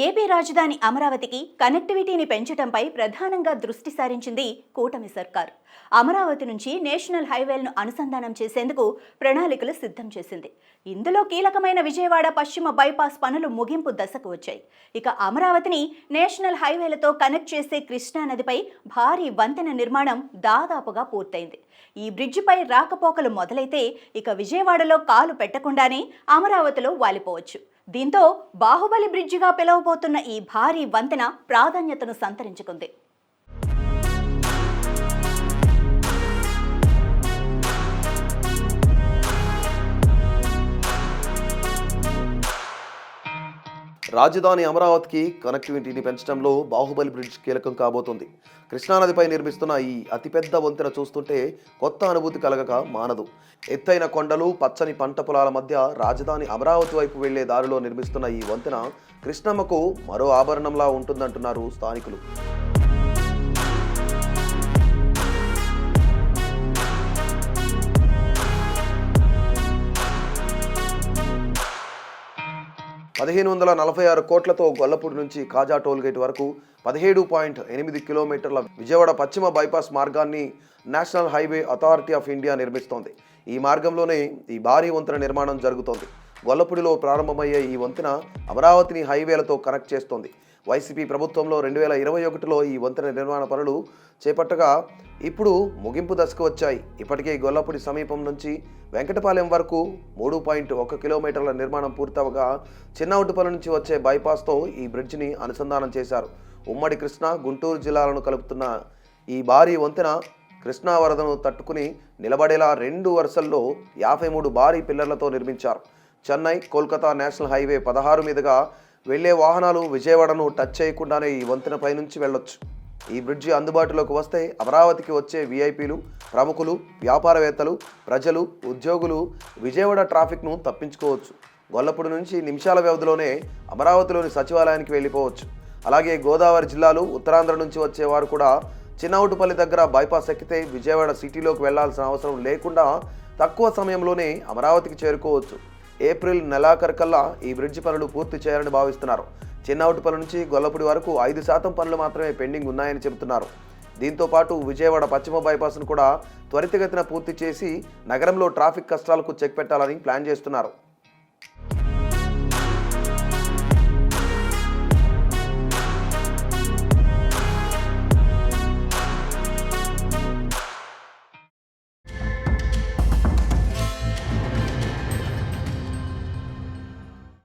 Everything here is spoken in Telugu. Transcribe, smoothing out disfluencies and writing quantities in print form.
ఏపీ రాజధాని అమరావతికి కనెక్టివిటీని పెంచడంపై ప్రధానంగా దృష్టి సారించింది కూటమి సర్కార్. అమరావతి నుంచి నేషనల్ హైవేలను అనుసంధానం చేసేందుకు ప్రణాళికలు సిద్ధం చేసింది. ఇందులో కీలకమైన విజయవాడ పశ్చిమ బైపాస్ పనులు ముగింపు దశకు వచ్చాయి. ఇక అమరావతిని నేషనల్ హైవేలతో కనెక్ట్ చేసే కృష్ణానదిపై భారీ వంతెన నిర్మాణం దాదాపుగా పూర్తయింది. ఈ బ్రిడ్జిపై రాకపోకలు మొదలైతే ఇక విజయవాడలో కాలు పెట్టకుండానే అమరావతిలో వాలిపోవచ్చు. దీంతో బాహుబలి బ్రిడ్జిగా పిలువబోతున్న ఈ భారీ వంతెన ప్రాధాన్యతను సంతరించుకుంది. రాజధాని అమరావతికి కనెక్టివిటీని పెంచడంలో బాహుబలి బ్రిడ్జ్ కీలకం కాబోతుంది. కృష్ణానదిపై నిర్మిస్తున్న ఈ అతిపెద్ద వంతెన చూస్తుంటే కొత్త అనుభూతి కలగక మానదు. ఎత్తైన కొండలు, పచ్చని పంట పొలాల మధ్య రాజధాని అమరావతి వైపు వెళ్లే దారిలో నిర్మిస్తున్న ఈ వంతెన కృష్ణమ్మకు మరో ఆభరణంలా ఉంటుందంటున్నారు స్థానికులు. $1,546 కోట్లతో గొల్లపూడి నుంచి కాజా టోల్గేట్ వరకు 17.8 కిలోమీటర్ల విజయవాడ పశ్చిమ బైపాస్ మార్గాన్ని National Highway Authority of India నిర్మిస్తోంది. ఈ మార్గంలోనే ఈ భారీ వంతెన నిర్మాణం జరుగుతోంది. గొల్లపూడిలో ప్రారంభమయ్యే ఈ వంతెన అమరావతిని హైవేలతో కనెక్ట్ చేస్తోంది. వైసీపీ ప్రభుత్వంలో 2021లో ఈ వంతెన నిర్మాణ పనులు చేపట్టగా ఇప్పుడు ముగింపు దశకు వచ్చాయి. ఇప్పటికే గొల్లపూడి సమీపం నుంచి వెంకటపాలెం వరకు 3.1 కిలోమీటర్ల నిర్మాణం పూర్తవగా చిన్నవుటిపల్లి నుంచి వచ్చే బైపాస్తో ఈ బ్రిడ్జిని అనుసంధానం చేశారు. ఉమ్మడి కృష్ణా, గుంటూరు జిల్లాలను కలుపుతున్న ఈ భారీ వంతెన కృష్ణా వరదను తట్టుకుని నిలబడేలా 2 వరుసల్లో 53 భారీ పిల్లర్లతో నిర్మించారు. చెన్నై, కోల్కతా నేషనల్ హైవే 16 మీదుగా వెళ్లే వాహనాలు విజయవాడను టచ్ చేయకుండానే ఈ వంతెనపై నుంచి వెళ్ళొచ్చు. ఈ బ్రిడ్జి అందుబాటులోకి వస్తే అమరావతికి వచ్చే వీఐపీలు, ప్రముఖులు, వ్యాపారవేత్తలు, ప్రజలు, ఉద్యోగులు విజయవాడ ట్రాఫిక్ను తప్పించుకోవచ్చు. గొల్లపూడి నుంచి నిమిషాల వ్యవధిలోనే అమరావతిలోని సచివాలయానికి వెళ్ళిపోవచ్చు. అలాగే గోదావరి జిల్లాలు, ఉత్తరాంధ్ర నుంచి వచ్చేవారు కూడా చిన్నవుటుపల్లి దగ్గర బైపాస్ ఎక్కితే విజయవాడ సిటీలోకి వెళ్లాల్సిన అవసరం లేకుండా తక్కువ సమయంలోనే అమరావతికి చేరుకోవచ్చు. ఏప్రిల్ నెలాఖరుకల్లా ఈ బ్రిడ్జి పనులు పూర్తి చేయాలని భావిస్తున్నారు. చిన్నవుటిపల్లి నుంచి గొల్లపూడి వరకు 5% పనులు మాత్రమే పెండింగ్ ఉన్నాయని చెబుతున్నారు. దీంతో పాటు విజయవాడ పశ్చిమ బైపాస్ను కూడా త్వరితగతిన పూర్తి చేసి నగరంలో ట్రాఫిక్ కష్టాలకు చెక్ పెట్టాలని ప్లాన్ చేస్తున్నారు.